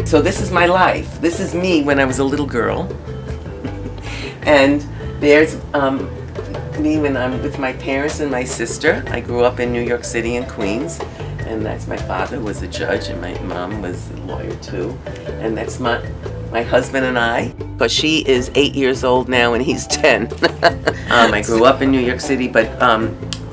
So this is my life. This is me when I was a little girl. And there's me when I'm with my parents and my sister. I grew up in New York City in Queens. And that's my father, who was a judge, and my mom was a lawyer too. And that's my husband and I. But she is 8 years old now and he's 10. I grew up in New York City, but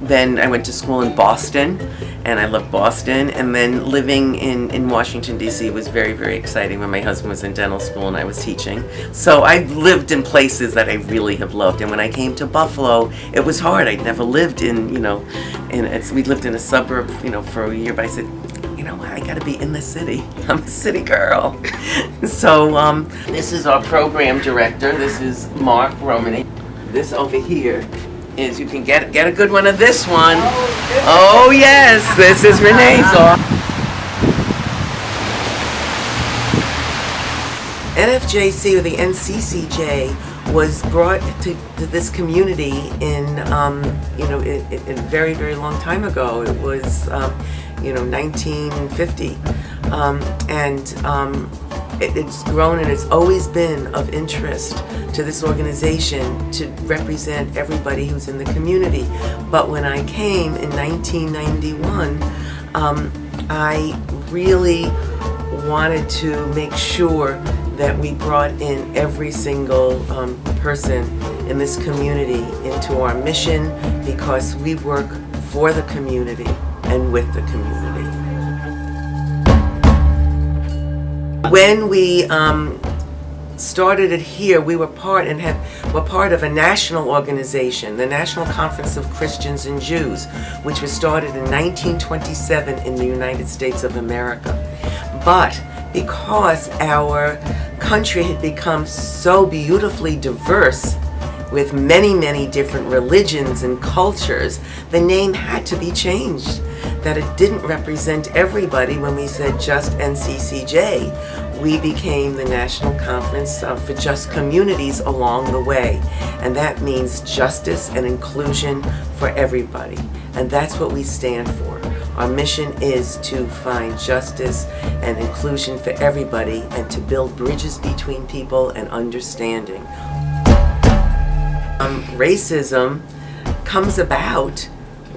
then I went to school in Boston, and I loved Boston. And then living in Washington, D.C. was very, very exciting when my husband was in dental school and I was teaching. So I lived in places that I really have loved. And when I came to Buffalo, it was hard. I'd never lived in, we lived in a suburb, for a year, but I said, I gotta be in the city. I'm a city girl. So this is our program director. This is Mark Romany. This over here is, you can get a good one of this one. Oh yes, this is Renee's office. NFJC, or the NCCJ, was brought to this community in a very, very long time ago. It was 1950, it's grown, and it's always been of interest to this organization to represent everybody who's in the community. But when I came in 1991, I really wanted to make sure that we brought in every single person in this community into our mission, because we work for the community and with the community. When we started it here, we were part of a national organization, the National Conference of Christians and Jews, which was started in 1927 in the United States of America. But because our country had become so beautifully diverse, with many, many different religions and cultures, the name had to be changed. That it didn't represent everybody. When we said just NCCJ, we became the National Conference for Just Communities along the way. And that means justice and inclusion for everybody. And that's what we stand for. Our mission is to find justice and inclusion for everybody, and to build bridges between people and understanding. Racism comes about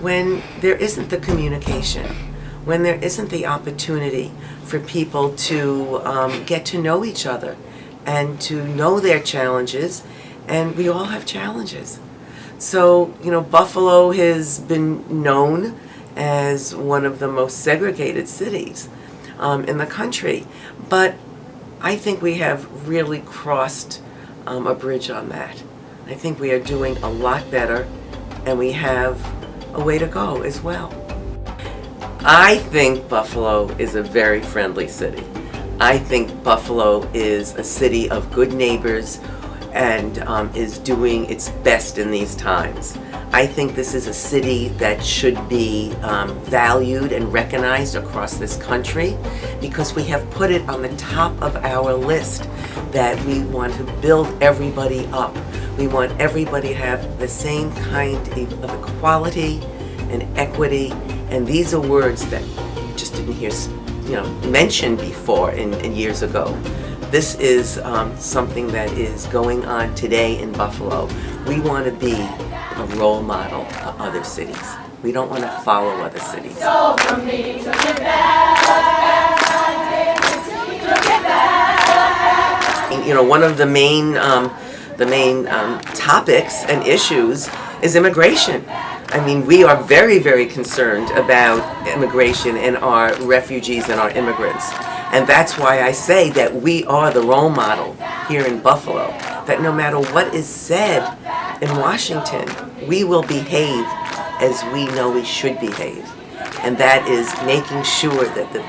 when there isn't the communication, when there isn't the opportunity for people to get to know each other and to know their challenges, and we all have challenges. So, Buffalo has been known as one of the most segregated cities in the country, but I think we have really crossed a bridge on that. I think we are doing a lot better, and we have a way to go as well. I think Buffalo is a very friendly city. I think Buffalo is a city of good neighbors and is doing its best in these times. I think this is a city that should be valued and recognized across this country, because we have put it on the top of our list that we want to build everybody up. We want everybody to have the same kind of equality and equity, and these are words that you just didn't hear mentioned before in years ago. This is something that is going on today in Buffalo. We want to be a role model for other cities. We don't want to follow other cities. One of the main topics and issues is immigration. I mean, we are very, very concerned about immigration and our refugees and our immigrants. And that's why I say that we are the role model here in Buffalo, that no matter what is said in Washington, we will behave as we know we should behave. And that is making sure that the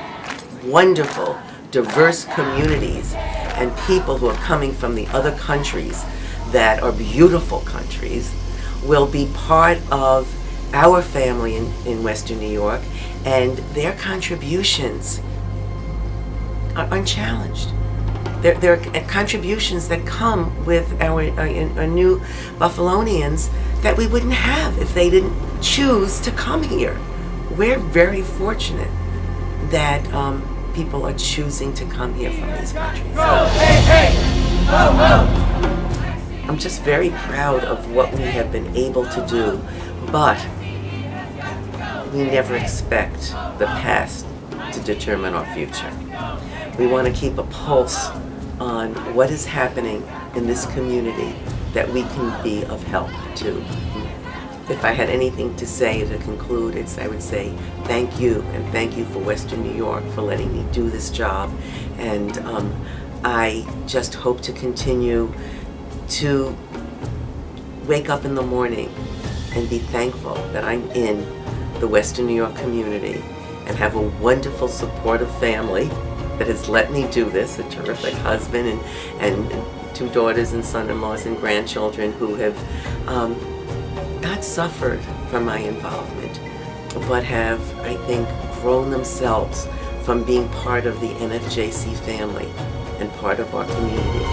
wonderful, diverse communities and people who are coming from the other countries that are beautiful countries will be part of our family in Western New York, and their contributions are unchallenged. There are contributions that come with our new Buffalonians that we wouldn't have if they didn't choose to come here. We're very fortunate that people are choosing to come here from these countries. I'm just very proud of what we have been able to do, but we never expect the past to determine our future. We want to keep a pulse on what is happening in this community that we can be of help to. If I had anything to say to conclude, I would say thank you, and thank you for Western New York for letting me do this job. And I just hope to continue to wake up in the morning and be thankful that I'm in the Western New York community and have a wonderful, supportive family that has let me do this, a terrific husband and 2 daughters and son-in-laws and grandchildren who have not suffered from my involvement, but have, I think, grown themselves from being part of the NFJC family and part of our community.